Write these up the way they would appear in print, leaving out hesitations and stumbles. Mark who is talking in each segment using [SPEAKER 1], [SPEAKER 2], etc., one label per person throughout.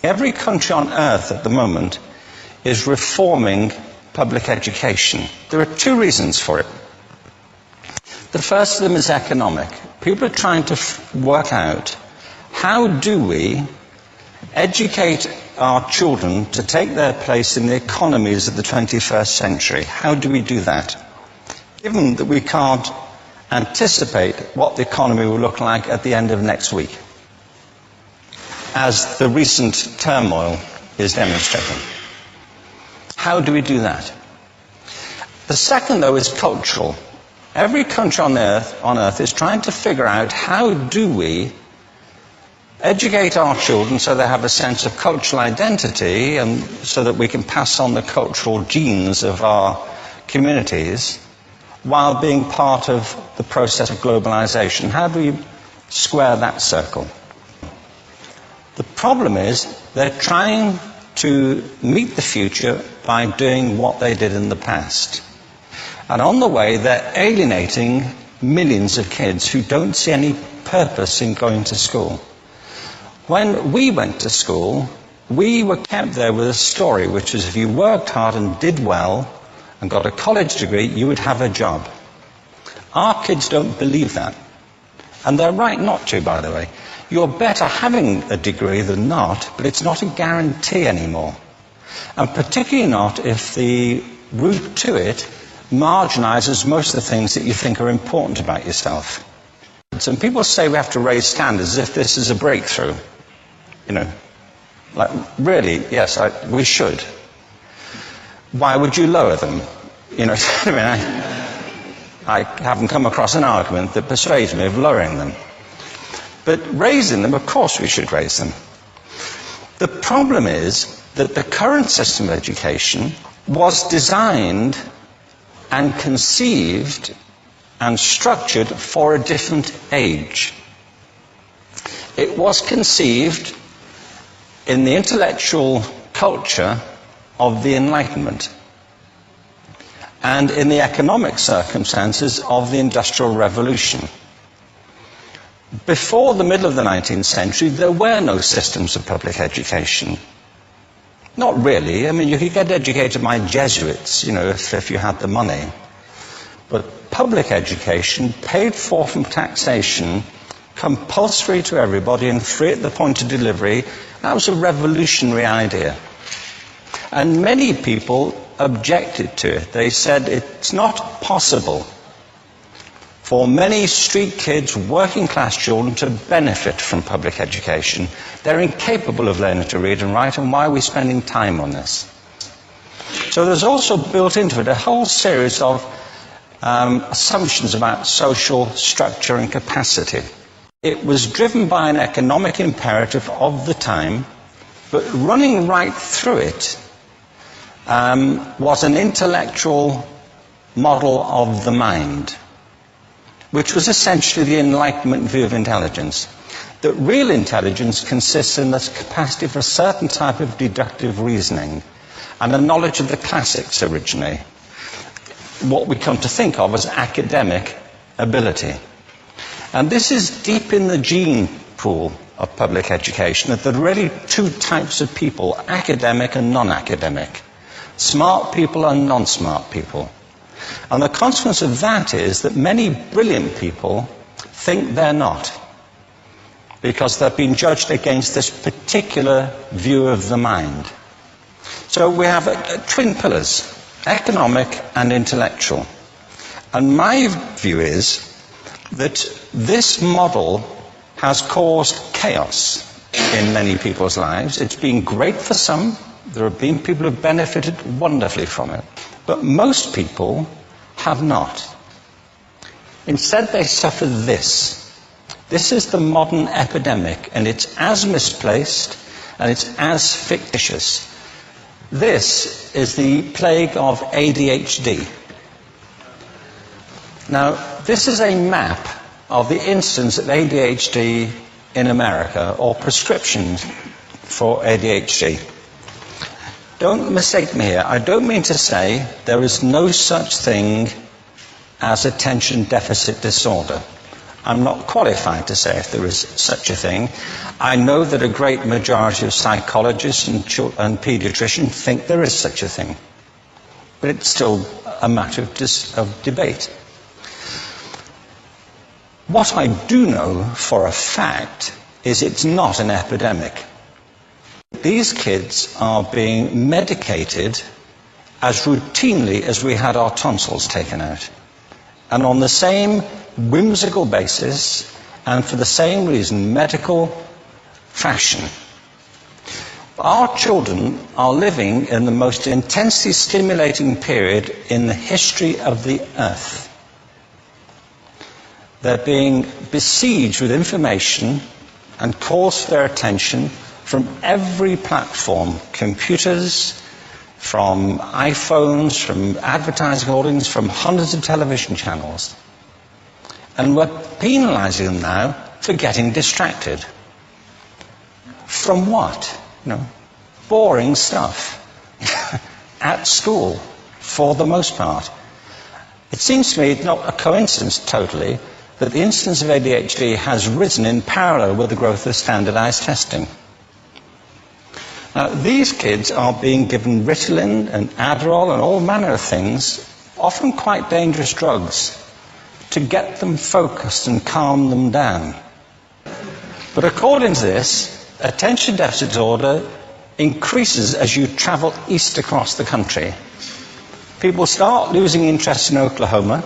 [SPEAKER 1] Every country on earth at the moment is reforming public education. There are two reasons for it. The first of them is economic. People are trying to work out, how do we educate our children to take their place in the economies of the 21st century? How do we do that? Given that we can't anticipate what the economy will look like at the end of next week, as the recent turmoil is demonstrating. How do we do that? The second, though, is cultural. Every country on earth is trying to figure out, how do we educate our children so they have a sense of cultural identity and so that we can pass on the cultural genes of our communities while being part of the process of globalization. How do we square that circle? The problem is they're trying to meet the future by doing what they did in the past. And on the way, they're alienating millions of kids who don't see any purpose in going to school. When we went to school, we were kept there with a story, which is if you worked hard and did well and got a college degree, you would have a job. Our kids don't believe that. And they're right not to, by the way. You're better having a degree than not, but it's not a guarantee anymore. And particularly not if the route to it marginalizes most of the things that you think are important about yourself. And people say we have to raise standards as if this is a breakthrough. You know, like, really, yes, we should. Why would you lower them? You know, I mean, I haven't come across an argument that persuades me of lowering them. But raising them, of course we should raise them. The problem is that the current system of education was designed and conceived and structured for a different age. It was conceived in the intellectual culture of the Enlightenment and in the economic circumstances of the Industrial Revolution. Before the middle of the 19th century, there were no systems of public education. Not really. I mean, you could get educated by Jesuits, you know, if you had the money. But public education, paid for from taxation, compulsory to everybody and free at the point of delivery, that was a revolutionary idea. And many people objected to it. They said it's not possible for many street kids, working class children, to benefit from public education. They're incapable of learning to read and write, and why are we spending time on this? So there's also built into it a whole series of assumptions about social structure and capacity. It was driven by an economic imperative of the time, but running right through it was an intellectual model of the mind, which was essentially the Enlightenment view of intelligence. That real intelligence consists in the capacity for a certain type of deductive reasoning and a knowledge of the classics originally, what we come to think of as academic ability. And this is deep in the gene pool of public education, that there are really two types of people, academic and non-academic, smart people and non-smart people. And the consequence of that is that many brilliant people think they're not, because they've been judged against this particular view of the mind. So we have twin pillars, economic and intellectual. And my view is that this model has caused chaos in many people's lives. It's been great for some. There have been people who have benefited wonderfully from it. But most people have not. Instead, they suffer this. This is the modern epidemic, and it's as misplaced and it's as fictitious. This is the plague of ADHD. Now, this is a map of the incidence of ADHD in America, or prescriptions for ADHD. Don't mistake me here. I don't mean to say there is no such thing as attention deficit disorder. I'm not qualified to say if there is such a thing. I know that a great majority of psychologists and paediatricians think there is such a thing. But it's still a matter of debate. What I do know for a fact is it's not an epidemic. These kids are being medicated as routinely as we had our tonsils taken out. And on the same whimsical basis, and for the same reason, medical fashion. Our children are living in the most intensely stimulating period in the history of the earth. They're being besieged with information and calls for their attention from every platform, computers, from iPhones, from advertising hoardings, from hundreds of television channels. And we're penalizing them now for getting distracted. From what? Boring stuff. At school, for the most part. It seems to me not a coincidence totally that the incidence of ADHD has risen in parallel with the growth of standardized testing. Now, these kids are being given Ritalin and Adderall and all manner of things, often quite dangerous drugs, to get them focused and calm them down. But according to this, attention deficit disorder increases as you travel east across the country. People start losing interest in Oklahoma.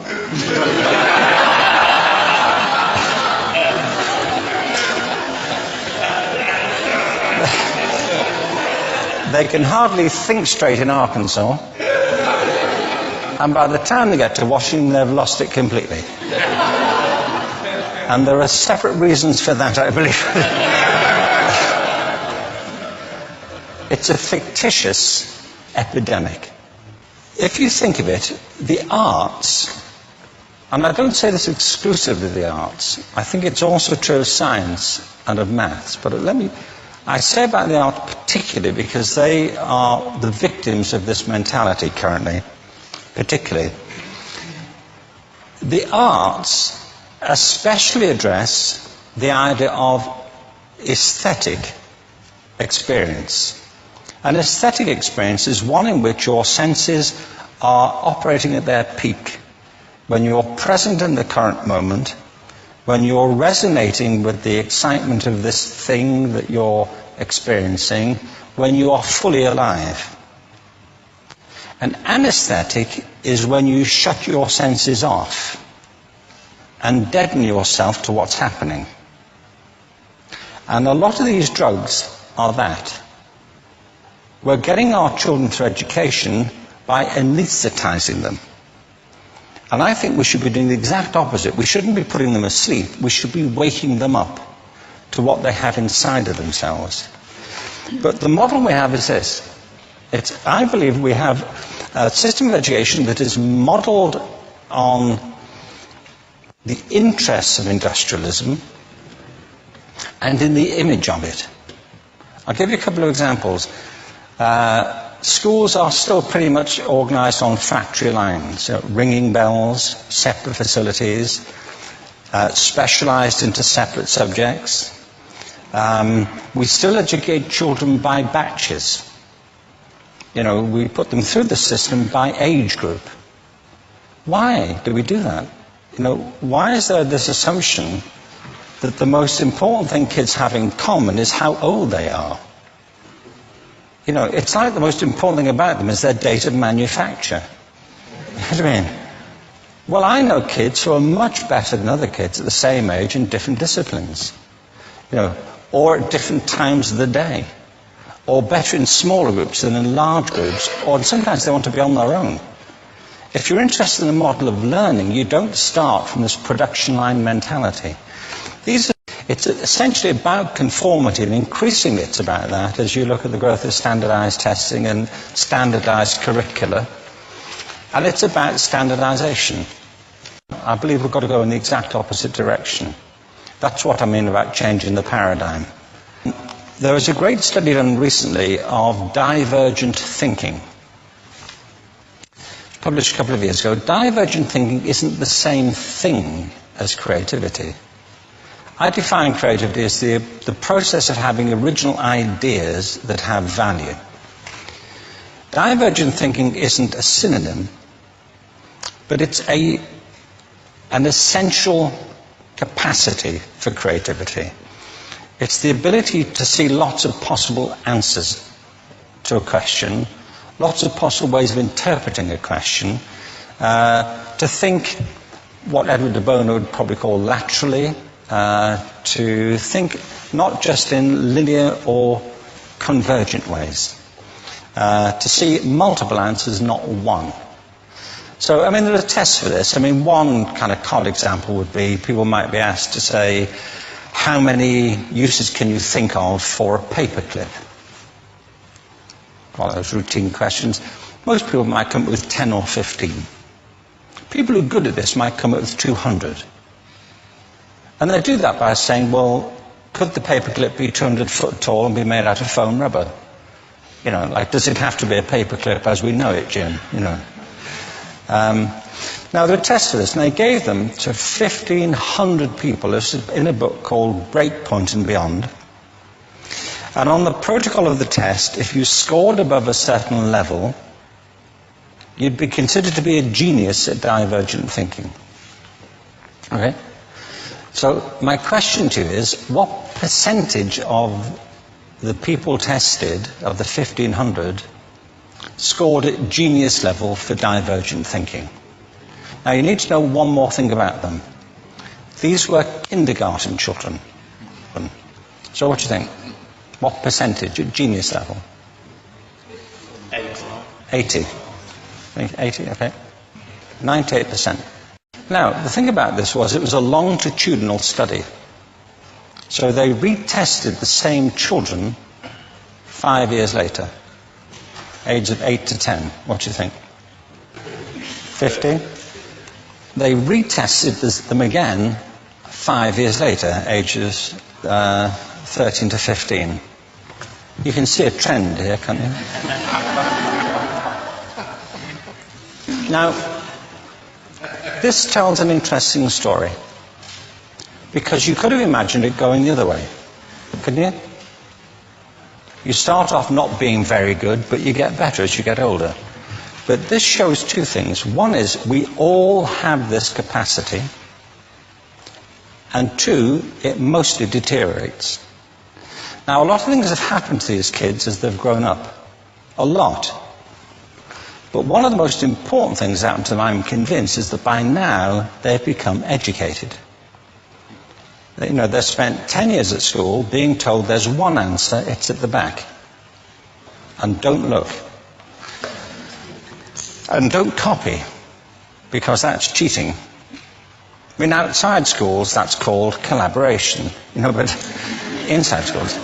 [SPEAKER 1] They can hardly think straight in Arkansas. And by the time they get to Washington, they've lost it completely. And there are separate reasons for that, I believe. It's a fictitious epidemic. If you think of it, the arts, and I don't say this exclusively of the arts, I think it's also true of science and of maths, but I say about the arts particularly because they are the victims of this mentality currently, particularly. The arts especially address the idea of aesthetic experience. An aesthetic experience is one in which your senses are operating at their peak, when you're present in the current moment, when you're resonating with the excitement of this thing that you're experiencing, when you are fully alive. An anesthetic is when you shut your senses off and deaden yourself to what's happening. And a lot of these drugs are that. We're getting our children through education by anesthetizing them. And I think we should be doing the exact opposite. We shouldn't be putting them asleep. We should be waking them up to what they have inside of themselves. But the model we have is this. I believe we have a system of education that is modeled on the interests of industrialism and in the image of it. I'll give you a couple of examples. Schools are still pretty much organized on factory lines, ringing bells, separate facilities, specialized into separate subjects. We still educate children by batches. We put them through the system by age group. Why do we do that? Why is there this assumption that the most important thing kids have in common is how old they are? It's like the most important thing about them is their date of manufacture. You know what I mean? Well, I know kids who are much better than other kids at the same age in different disciplines. Or at different times of the day. Or better in smaller groups than in large groups. Or sometimes they want to be on their own. If you're interested in the model of learning, you don't start from this production line mentality. It's essentially about conformity, and increasingly it's about that as you look at the growth of standardized testing and standardized curricula. And it's about standardization. I believe we've got to go in the exact opposite direction. That's what I mean about changing the paradigm. There was a great study done recently of divergent thinking. Published a couple of years ago. Divergent thinking isn't the same thing as creativity. I define creativity as the process of having original ideas that have value. Divergent thinking isn't a synonym, but it's an essential capacity for creativity. It's the ability to see lots of possible answers to a question, lots of possible ways of interpreting a question, to think what Edward de Bono would probably call laterally, to think not just in linear or convergent ways, to see multiple answers, not one. So, I mean, there are tests for this. I mean, one kind of common example would be people might be asked to say, how many uses can you think of for a paperclip? One of those routine questions. Most people might come up with 10 or 15. People who are good at this might come up with 200. And they do that by saying, well, could the paperclip be 200 foot tall and be made out of foam rubber? You know, like, does it have to be a paperclip as we know it, Jim? You know. Now, there are tests for this, and they gave them to 1,500 people. This is in a book called Breakpoint and Beyond. And on the protocol of the test, if you scored above a certain level, you'd be considered to be a genius at divergent thinking. Okay? So my question to you is, what percentage of the people tested, of the 1,500, scored at genius level for divergent thinking? Now you need to know one more thing about them. These were kindergarten children. So what do you think? What percentage at genius level? 80. 80, okay. 98%. Now, the thing about this was it was a longitudinal study. So they retested the same children 5 years later, age of 8 to 10. What do you think? 50? They retested them again 5 years later, ages 13 to 15. You can see a trend here, can't you? Now, this tells an interesting story, because you could have imagined it going the other way, couldn't you? You start off not being very good, but you get better as you get older. But this shows two things. One is we all have this capacity, and two, it mostly deteriorates. Now, a lot of things have happened to these kids as they've grown up. A lot. But one of the most important things that happened to them, I'm convinced, is that by now they've become educated. You know, they've spent 10 years at school being told there's one answer, it's at the back. And don't look. And don't copy, because that's cheating. I mean, outside schools, that's called collaboration, you know, but inside schools.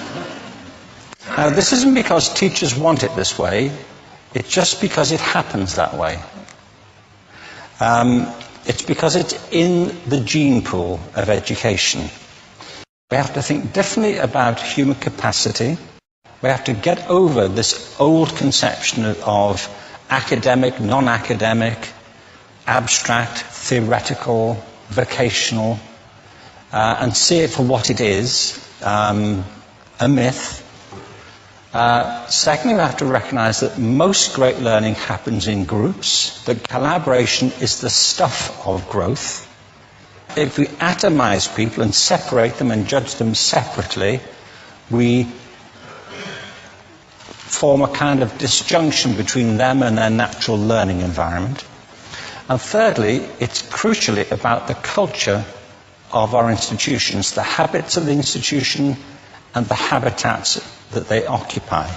[SPEAKER 1] Now, this isn't because teachers want it this way. It's just because it happens that way. It's because it's in the gene pool of education. We have to think differently about human capacity. We have to get over this old conception of academic, non-academic, abstract, theoretical, vocational, and see it for what it is, a myth. Secondly, we have to recognize that most great learning happens in groups, that collaboration is the stuff of growth. If we atomize people and separate them and judge them separately, we form a kind of disjunction between them and their natural learning environment. And thirdly, it's crucially about the culture of our institutions, the habits of the institution and the habitats that they occupy.